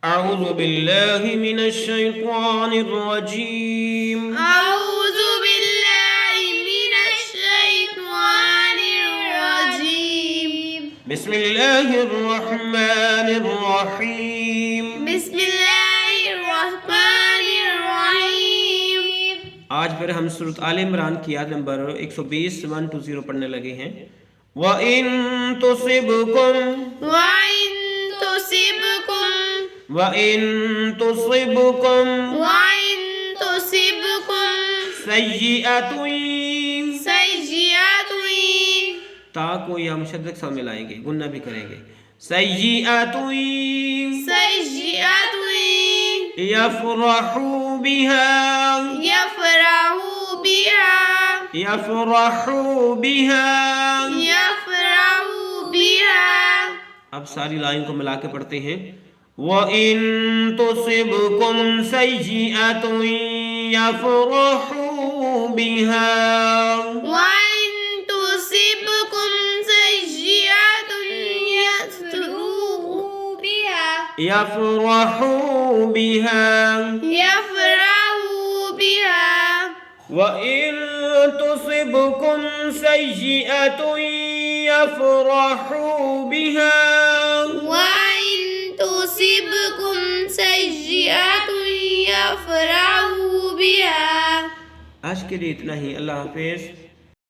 अऊज़ु बिल्लाहि मिनश शैतानिर रजीम। अऊज़ु बिल्लाहि मिनश शैतानिर रजीम। बिस्मिल्लाहिर रहमानिर रहीम। बिस्मिल्लाहिर रहमानिर रहीम। आज फिर हम सूरत आल इमरान की आयत नंबर 120 120 पढ़ने लगे हैं। व इन तुसिबकुम सय्यिअतुन ता को या मुशद्दक सा मिलाएंगे, गुन्ना भी करेंगे। सय्यिअतुन यफ़रहू बिहा अब सारी लाइन को मिला के पढ़ते हैं। व इन तुसिबकुम सय्यिअतुन यफ़रहू बिहा यफ़रहू बिहा व इन तुसिबकुम सय्यिअतुन यफ़रहू बिहा। आज के लिए इतना ही। अल्लाह हाफ़िज़।